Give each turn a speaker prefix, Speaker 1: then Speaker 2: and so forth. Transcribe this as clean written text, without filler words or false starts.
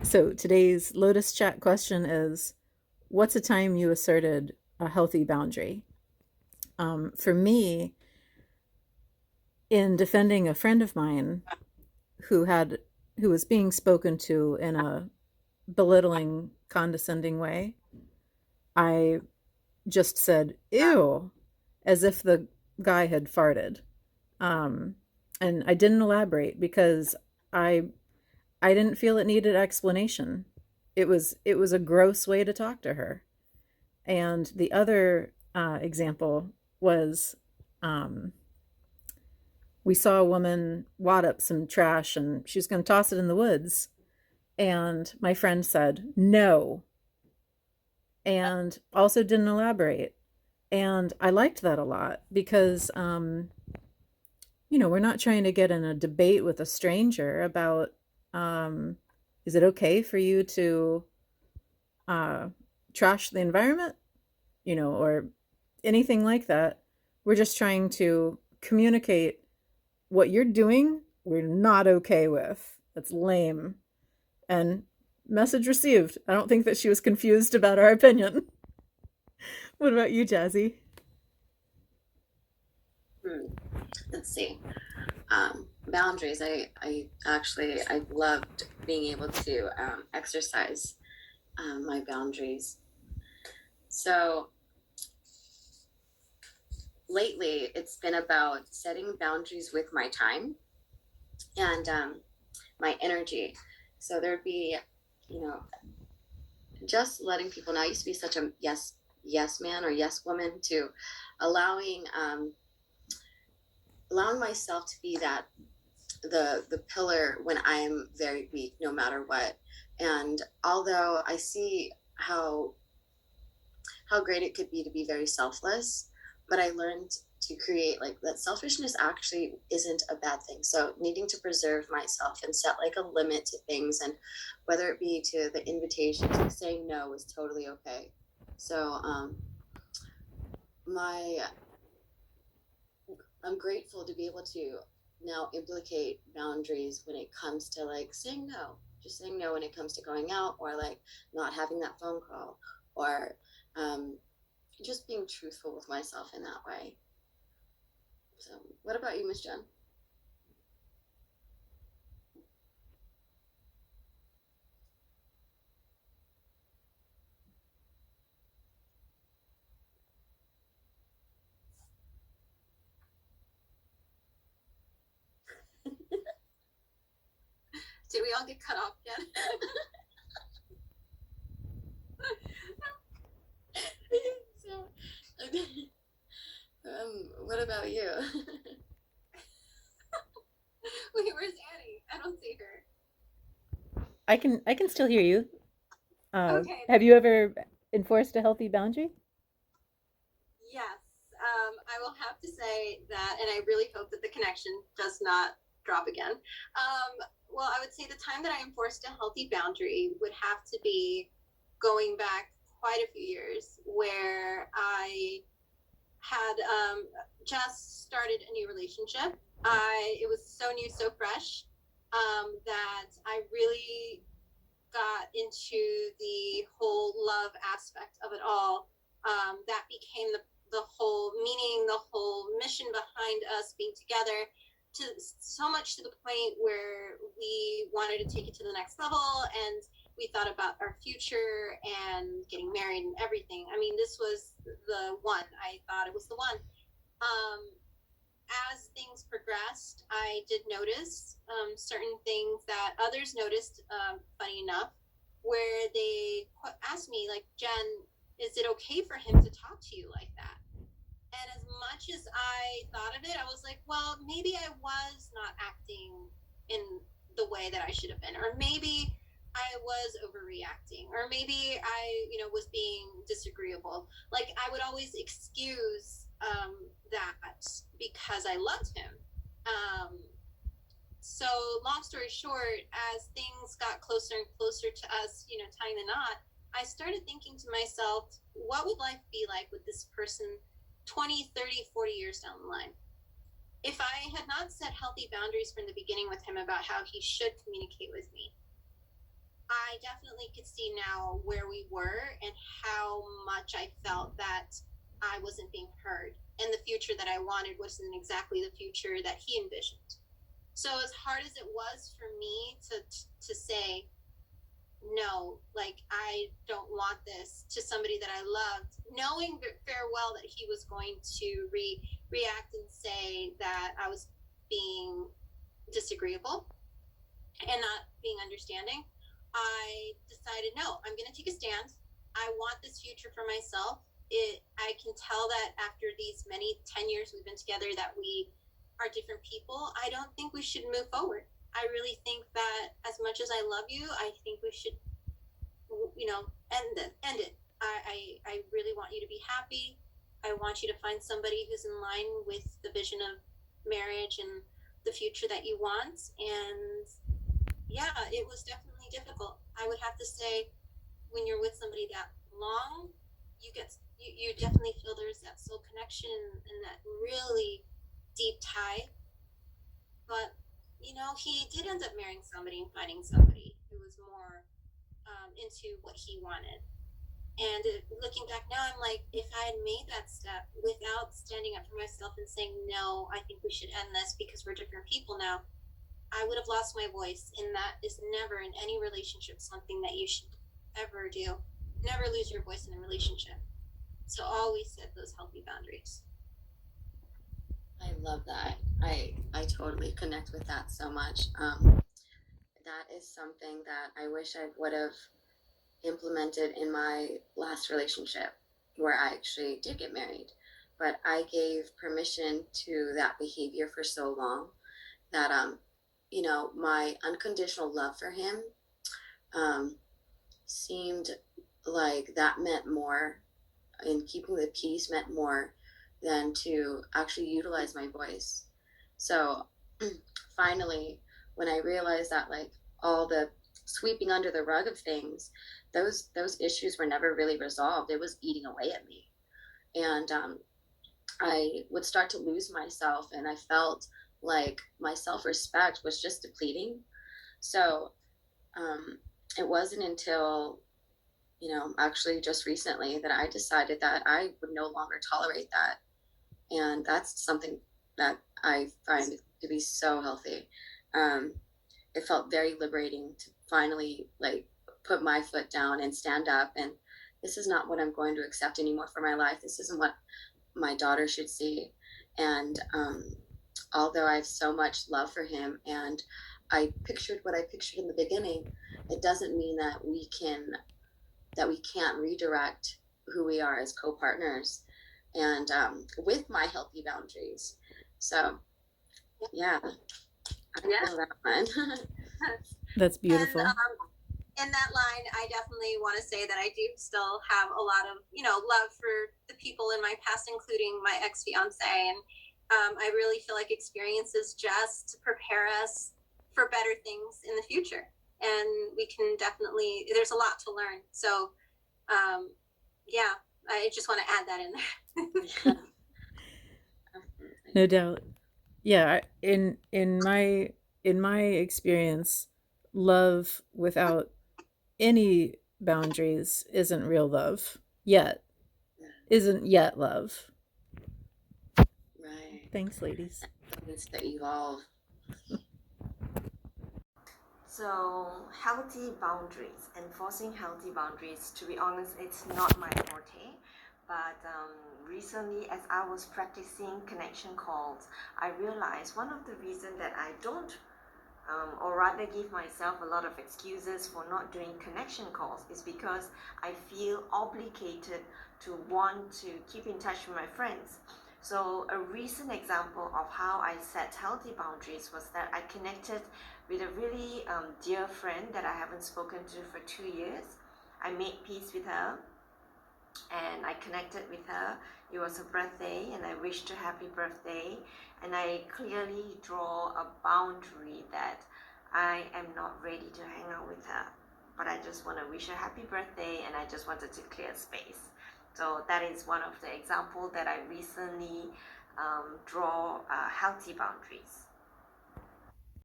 Speaker 1: So today's LotusChat question is, what's a time you asserted a healthy boundary? For me, in defending a friend of mine who had who was being spoken to in a belittling, condescending way, I just said "ew" as if the guy had farted, um, and I didn't elaborate because I I didn't feel it needed explanation. It was a gross way to talk to her. And the other example was um, we saw a woman wad up some trash and she was going to toss it in the woods. And my friend said, no, and also didn't elaborate. And I liked that a lot because, we're not trying to get in a debate with a stranger about um, is it okay for you to uh, trash the environment, or anything like that. We're just trying to communicate what you're doing, we're not okay with. That's lame. And message received. I don't think that she was confused about our opinion. What about you, Jazzy?
Speaker 2: Hmm. Let's see. Boundaries. I loved being able to exercise my boundaries. So lately, it's been about setting boundaries with my time and my energy. So there'd be, you know, just letting people know. I used to be such a yes man or yes woman to allowing allowing myself to be that the pillar when I'm very weak, no matter what. And although I see how great it could be to be very selfless, but I learned to create like that selfishness actually isn't a bad thing. So needing to preserve myself and set like a limit to things, and whether it be to the invitations, like saying no is totally okay. So my I'm grateful to be able to now implicate boundaries when it comes to like saying no, just saying no when it comes to going out, or like not having that phone call, or um, just being truthful with myself in that way. So, what about you, Miss Jen? Did we all get cut off again? So, what about you? Wait, where's Annie? I don't see her.
Speaker 1: I can still hear you.
Speaker 2: Okay,
Speaker 1: Have you ever enforced a healthy boundary?
Speaker 2: yes, I will have to say that, and I really hope that the connection does not drop again. Well, I would say the time that I enforced a healthy boundary would have to be going back quite a few years, where I had just started a new relationship. It was so new, so fresh, that I really got into the whole love aspect of it all. That became the whole meaning, the whole mission behind us being together. To so much to the point where we wanted to take it to the next level, and we thought about our future and getting married and everything. I mean, this was the one. I thought it was the one. Um, as things progressed, I did notice certain things that others noticed, funny enough, where they asked me, like, Jen, is it okay for him to talk to you like that? And as much as I thought of it, I was like, well, maybe I was not acting in the way that I should have been, or maybe I was overreacting, or maybe I, was being disagreeable. Like I would always excuse that because I loved him. Um, so long story short, as things got closer and closer to us, tying the knot, I started thinking to myself, what would life be like with this person 20, 30, 40 years down the line? If I had not set healthy boundaries from the beginning with him about how he should communicate with me, I definitely could see now where we were and how much I felt that I wasn't being heard. And the future that I wanted wasn't exactly the future that he envisioned. So as hard as it was for me to say no, like I don't want this to somebody that I loved, knowing fair well that he was going to react and say that I was being disagreeable and not being understanding, I decided no, I'm going to take a stand. I want this future for myself. I can tell that after these many 10 years we've been together that we are different people. I don't think we should move forward. I really think that as much as I love you, I think we should, end it. I really want you to be happy. I want you to find somebody who's in line with the vision of marriage and the future that you want. And yeah, it was definitely difficult. I would have to say, when you're with somebody that long, you definitely feel there's that soul connection and that really deep tie. But he did end up marrying somebody and finding somebody who was more into what he wanted. And looking back now, I'm like, if I had made that step without standing up for myself and saying, no, I think we should end this because we're different people now, I would have lost my voice. And that is never in any relationship something that you should ever do. Never lose your voice in a relationship. So always set those healthy boundaries.
Speaker 3: I love that. I totally connect with that so much. That is something that I wish I would have implemented in my last relationship where I actually did get married. But I gave permission to that behavior for so long that my unconditional love for him um seemed like that meant more, and keeping the peace meant more than to actually utilize my voice. So finally, when I realized that like all the sweeping under the rug of things, those issues were never really resolved. It was eating away at me, and I would start to lose myself, and I felt like my self respect was just depleting. So um, it wasn't until actually just recently that I decided that I would no longer tolerate that. And that's something that I find to be so healthy. Um, it felt very liberating to finally like put my foot down and stand up. And this is not what I'm going to accept anymore for my life. This isn't what my daughter should see. And although I have so much love for him and I pictured what I pictured in the beginning, it doesn't mean that we can't redirect who we are as co-partners and with my healthy boundaries. So yeah, I
Speaker 2: Yeah.
Speaker 3: feel that one.
Speaker 1: That's
Speaker 2: And
Speaker 1: beautiful.
Speaker 2: in that line, I definitely want to say that I do still have a lot of, love for the people in my past, including my ex fiance. And I really feel like experiences just prepare us for better things in the future. And we can definitely, there's a lot to learn. So, yeah, I just want to add that in there.
Speaker 3: Yeah,
Speaker 1: No doubt. Yeah, in my experience, love without any boundaries isn't real love yet. Isn't yet love.
Speaker 3: right.
Speaker 1: Thanks, ladies.
Speaker 3: It needs to evolve.
Speaker 4: So, healthy boundaries, enforcing healthy boundaries, to be honest, it's not my forte. But recently, as I was practicing connection calls, I realized one of the reasons that I don't, or rather give myself a lot of excuses for not doing connection calls, is because I feel obligated to want to keep in touch with my friends. So a recent example of how I set healthy boundaries was that I connected with a really dear friend that I haven't spoken to for 2 years. I made peace with her and I connected with her. It was her birthday and I wished her happy birthday, and I clearly draw a boundary that I am not ready to hang out with her, but I just want to wish her happy birthday and I just wanted to clear space. So that is one of the examples that I recently draw healthy boundaries.